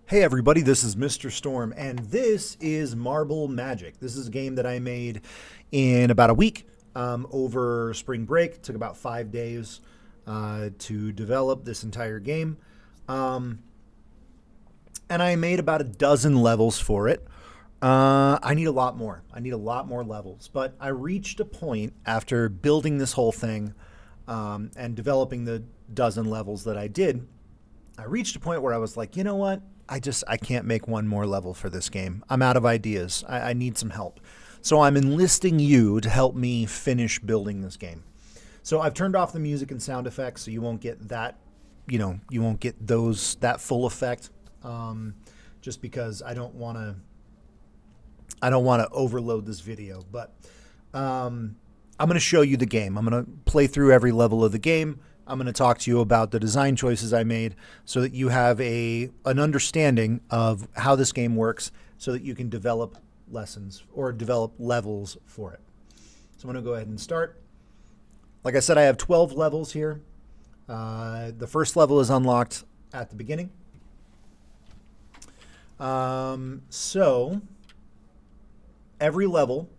Hey everybody, this is Mr. Storm, and this is Marble Magic. This is a game that I made in about a week over spring break. It took about 5 days to develop this entire game. And I made about a dozen levels for it. I need a lot more. I need a lot more levels. But I reached a point after building this whole thing and developing the dozen levels that I did. I reached a point where I was like, you know what? I can't make one more level for this game. I'm out of ideas. I need some help. So I'm enlisting you to help me finish building this game. So I've turned off the music and sound effects so you won't get that, you won't get that full effect. Just because I don't want to overload this video, but I'm going to show you the game. I'm going to play through every level of the game. I'm going to talk to you about the design choices I made so that you have an understanding of how this game works so that you can develop lessons or develop levels for it. So I'm going to go ahead and start. Like I said, I have 12 levels here. The first level is unlocked at the beginning. So every level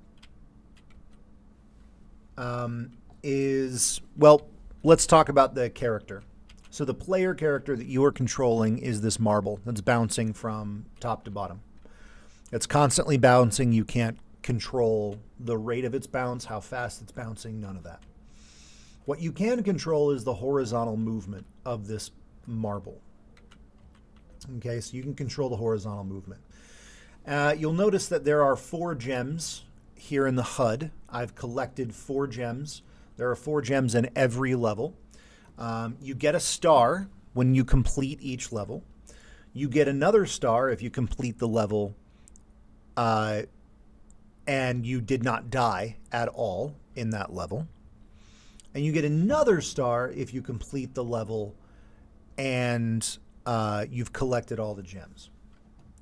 let's talk about the character. So the player character that you are controlling is this marble that's bouncing from top to bottom. It's constantly bouncing. You can't control the rate of its bounce, how fast it's bouncing, none of that. What you can control is the horizontal movement of this marble. Okay, so you can control the horizontal movement. You'll notice that there are 4 gems here in the HUD. I've collected 4 gems. There are 4 gems in every level. You get a star when you complete each level. You get another star if you complete the level and you did not die at all in that level. And you get another star if you complete the level and you've collected all the gems.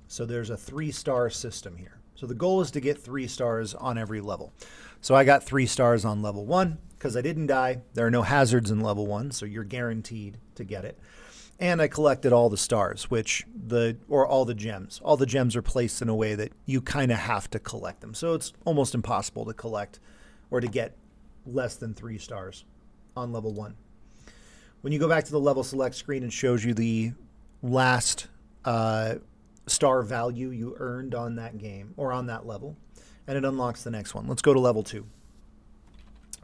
So there's a 3-star system here. So the goal is to get 3 stars on every level. So I got 3 stars on level 1 because I didn't die. There are no hazards in level 1, so you're guaranteed to get it. And I collected all the stars, or all the gems. All the gems are placed in a way that you kind of have to collect them. So it's almost impossible to collect or to get less than 3 stars on level 1. When you go back to the level select screen, it shows you the last star value you earned on that game or on that level, and it unlocks the next one. Let's go to level 2.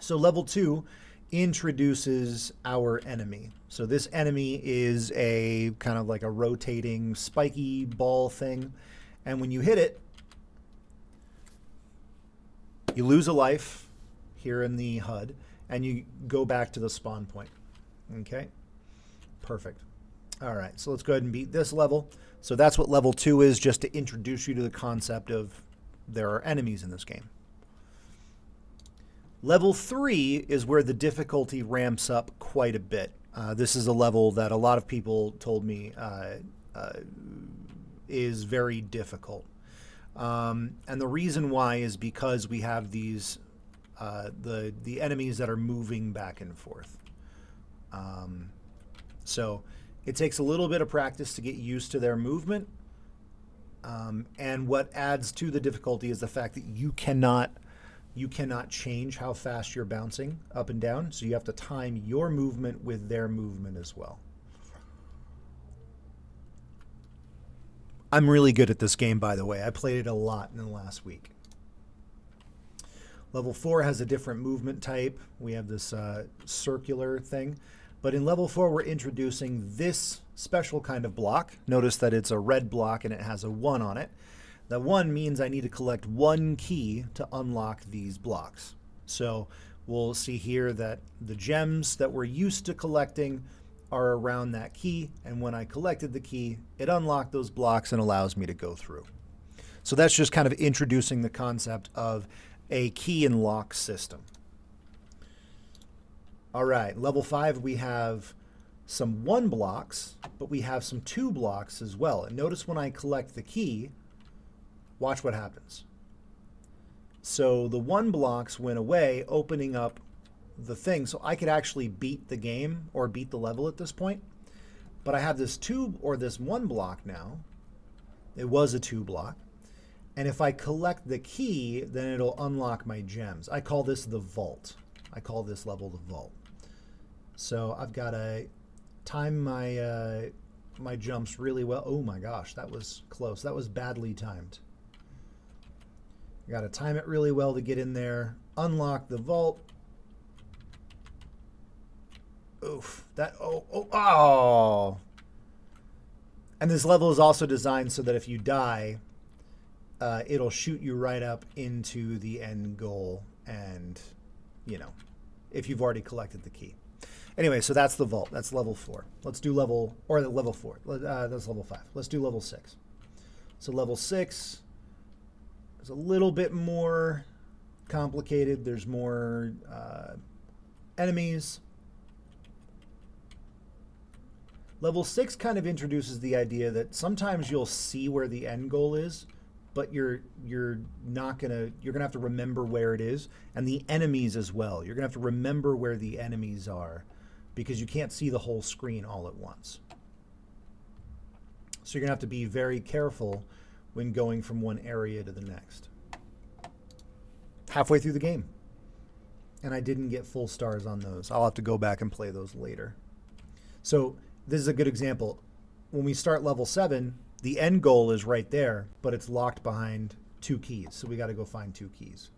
So level 2 introduces our enemy. So this enemy is a kind of like a rotating spiky ball thing, and when you hit it, you lose a life here in the HUD, and you go back to the spawn point. Okay, perfect. All right, so let's go ahead and beat this level. So that's what level 2 is, just to introduce you to the concept of there are enemies in this game. Level 3 is where the difficulty ramps up quite a bit. This is a level that a lot of people told me is very difficult. And the reason why is because we have these, the enemies that are moving back and forth. So it takes a little bit of practice to get used to their movement. And what adds to the difficulty is the fact that you cannot change how fast you're bouncing up and down. So you have to time your movement with their movement as well. I'm really good at this game, by the way. I played it a lot in the last week. Level 4 has a different movement type. We have this circular thing. But in level 4, we're introducing this special kind of block. Notice that it's a red block and it has a 1 on it. That 1 means I need to collect 1 key to unlock these blocks. So we'll see here that the gems that we're used to collecting are around that key. And when I collected the key, it unlocked those blocks and allows me to go through. So that's just kind of introducing the concept of a key and lock system. All right, level 5, we have some 1 blocks, but we have some 2 blocks as well. And notice when I collect the key, watch what happens. So the 1 blocks went away, opening up the thing. So I could actually beat the game or beat the level at this point. But I have this 2 or this 1 block now, It was a 2 block. And if I collect the key, then it'll unlock my gems. I call this the vault. I call this level the vault. So I've got to time my my jumps really well. Oh my gosh, that was close. That was badly timed. I got to time it really well to get in there, unlock the vault. Oof, that, oh. And this level is also designed so that if you die, it'll shoot you right up into the end goal, and, you know, if you've already collected the key. Anyway, so that's the vault. That's level 4. Let's do level 4. That's level 5. Let's do level 6. So level 6 is a little bit more complicated. There's more enemies. Level 6 kind of introduces the idea that sometimes you'll see where the end goal is, but you're gonna have to remember where it is, and the enemies as well. You're gonna have to remember where the enemies are, because you can't see the whole screen all at once. So you're gonna have to be very careful when going from one area to the next. Halfway through the game, and I didn't get full stars on those. I'll have to go back and play those later. So this is a good example. When we start level 7, the end goal is right there, but it's locked behind 2 keys. So we got to go find 2 keys.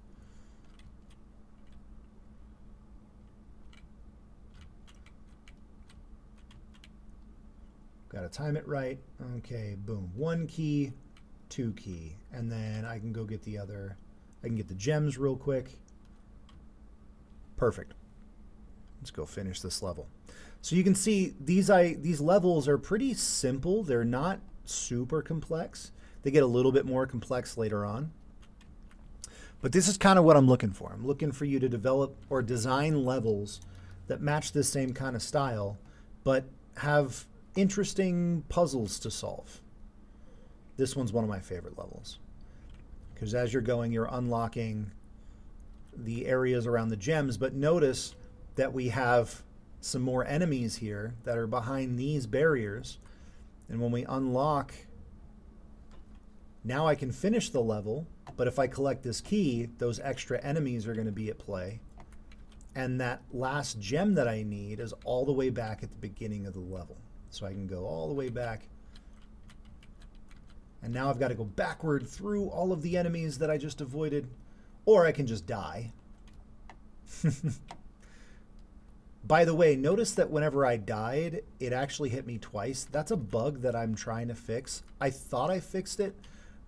Got to time it right. Okay, boom. 1 key, 2 key. And then I can go get the other. I can get the gems real quick. Perfect. Let's go finish this level. So you can see these levels are pretty simple. They're not super complex. They get a little bit more complex later on. But this is kind of what I'm looking for. I'm looking for you to develop or design levels that match this same kind of style, but have interesting puzzles to solve. This one's one of my favorite levels, because as you're going, you're unlocking the areas around the gems, but notice that we have some more enemies here that are behind these barriers. And when we unlock, now I can finish the level, but if I collect this key, those extra enemies are going to be at play. And that last gem that I need is all the way back at the beginning of the level. So I can go all the way back. And now I've got to go backward through all of the enemies that I just avoided, or I can just die. By the way, notice that whenever I died, it actually hit me twice. That's a bug that I'm trying to fix. I thought I fixed it,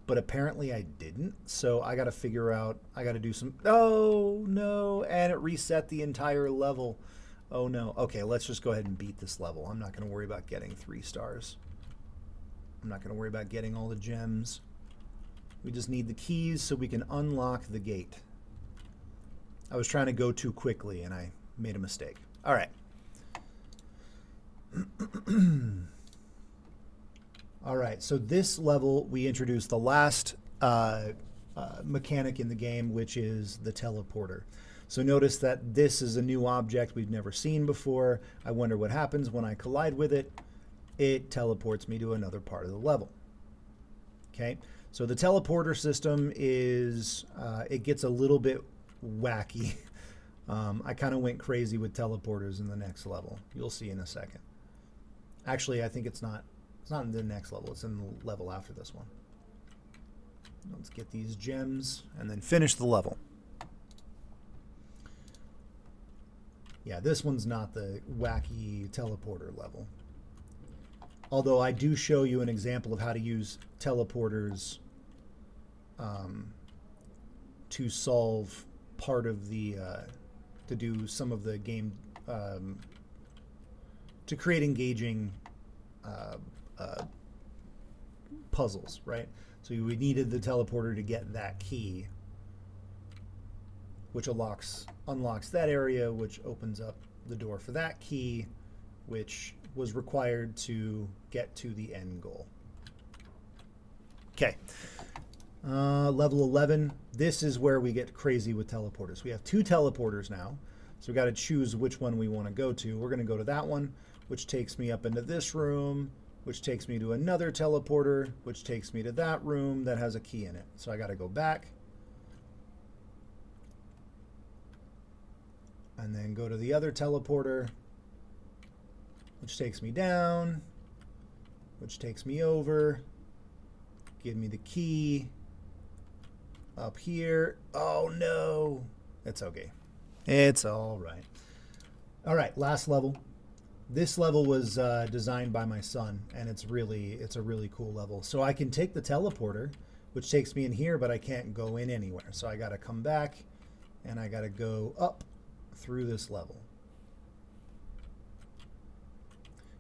but apparently I didn't. So I got to figure out, I got to do some, oh no, and it reset the entire level. Oh no. Okay, let's just go ahead and beat this level. I'm not going to worry about getting 3 stars. I'm not going to worry about getting all the gems. We just need the keys so we can unlock the gate. I was trying to go too quickly and I made a mistake. All right. All right, so this level we introduced the last mechanic in the game, which is the teleporter. So notice that this is a new object we've never seen before. I wonder what happens when I collide with it. It teleports me to another part of the level. Okay, so the teleporter system is, it gets a little bit wacky. I kind of went crazy with teleporters in the next level. You'll see in a second. Actually, I think it's not in the next level. It's in the level after this one. Let's get these gems and then finish the level. Yeah, this one's not the wacky teleporter level. Although I do show you an example of how to use teleporters to solve part of the, to do some of the game, to create engaging puzzles, right? So we needed the teleporter to get that key, which unlocks that area, which opens up the door for that key, which was required to get to the end goal. Okay. Level 11. This is where we get crazy with teleporters. We have 2 teleporters now, so we got to choose which one we want to go to. We're going to go to that one, which takes me up into this room, which takes me to another teleporter, which takes me to that room that has a key in it. So I got to go back and then go to the other teleporter, which takes me down, which takes me over, give me the key up here. Oh no, it's okay. It's all right. All right, last level. This level was designed by my son, and it's a really cool level. So I can take the teleporter, which takes me in here, but I can't go in anywhere. So I got to come back, and I got to go up through this level.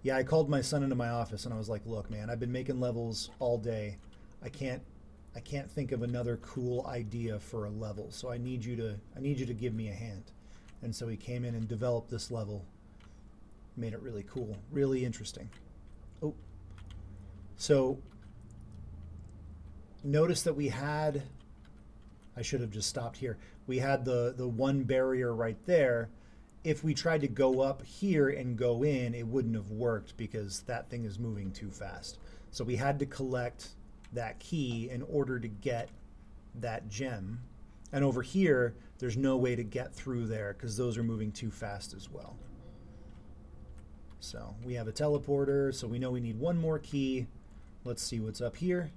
Yeah, I called my son into my office, and I was like, "Look, man, I've been making levels all day. I can't think of another cool idea for a level. So I need you to give me a hand." And so he came in and developed this level. Made it really cool, really interesting. Oh, so notice that I should have just stopped here. We had the one barrier right there. If we tried to go up here and go in, it wouldn't have worked because that thing is moving too fast. So we had to collect that key in order to get that gem. And over here, there's no way to get through there because those are moving too fast as well. So we have a teleporter, so we know we need one more key. Let's see what's up here.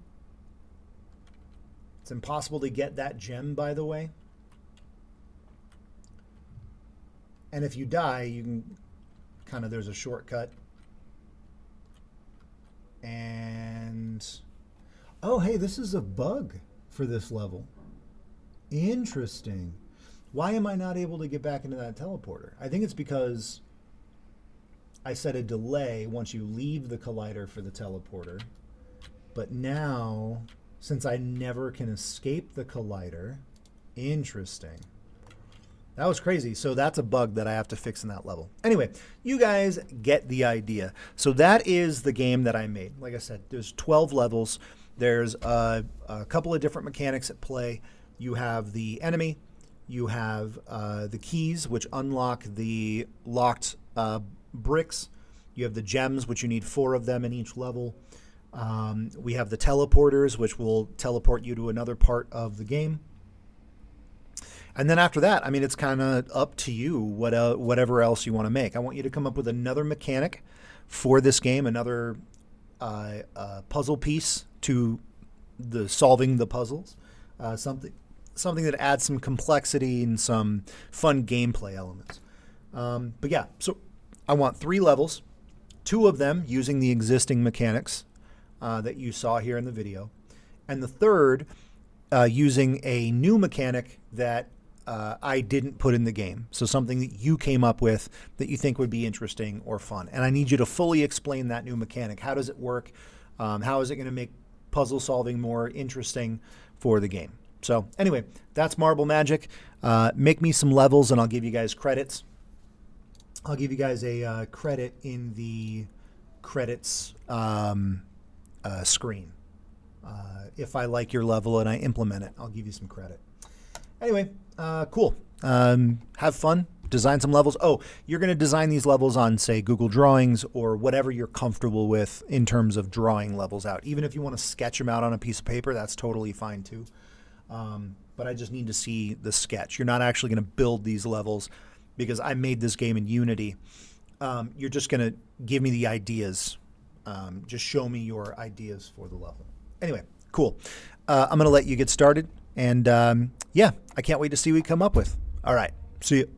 It's impossible to get that gem, by the way. And if you die, you can there's a shortcut. And, oh, hey, this is a bug for this level. Interesting. Why am I not able to get back into that teleporter? I think it's because I set a delay once you leave the collider for the teleporter. But now, since I never can escape the collider, interesting. That was crazy. So that's a bug that I have to fix in that level. Anyway, you guys get the idea. So that is the game that I made. Like I said, there's 12 levels. There's a couple of different mechanics at play. You have the enemy. You have the keys, which unlock the locked bricks. You have the gems, which you need 4 of them in each level. We have the teleporters, which will teleport you to another part of the game. And then after that, I mean, it's kind of up to you whatever else you want to make. I want you to come up with another mechanic for this game, another puzzle piece to the solving the puzzles, something that adds some complexity and some fun gameplay elements. But yeah, so I want 3 levels, 2 of them using the existing mechanics that you saw here in the video, and the third using a new mechanic that I didn't put in the game. So something that you came up with that you think would be interesting or fun. And I need you to fully explain that new mechanic. How does it work? How is it going to make puzzle solving more interesting for the game? So anyway, that's Marble Magic. Make me some levels and I'll give you guys credits. I'll give you guys a credit in the credits screen. If I like your level and I implement it, I'll give you some credit. Anyway, cool. Have fun. Design some levels. Oh, you're going to design these levels on, say, Google Drawings or whatever you're comfortable with in terms of drawing levels out. Even if you want to sketch them out on a piece of paper, that's totally fine too. But I just need to see the sketch. You're not actually going to build these levels because I made this game in Unity. You're just going to give me the ideas. Just show me your ideas for the level. Anyway, cool. I'm going to let you get started. And yeah, I can't wait to see what you come up with. All right. See you.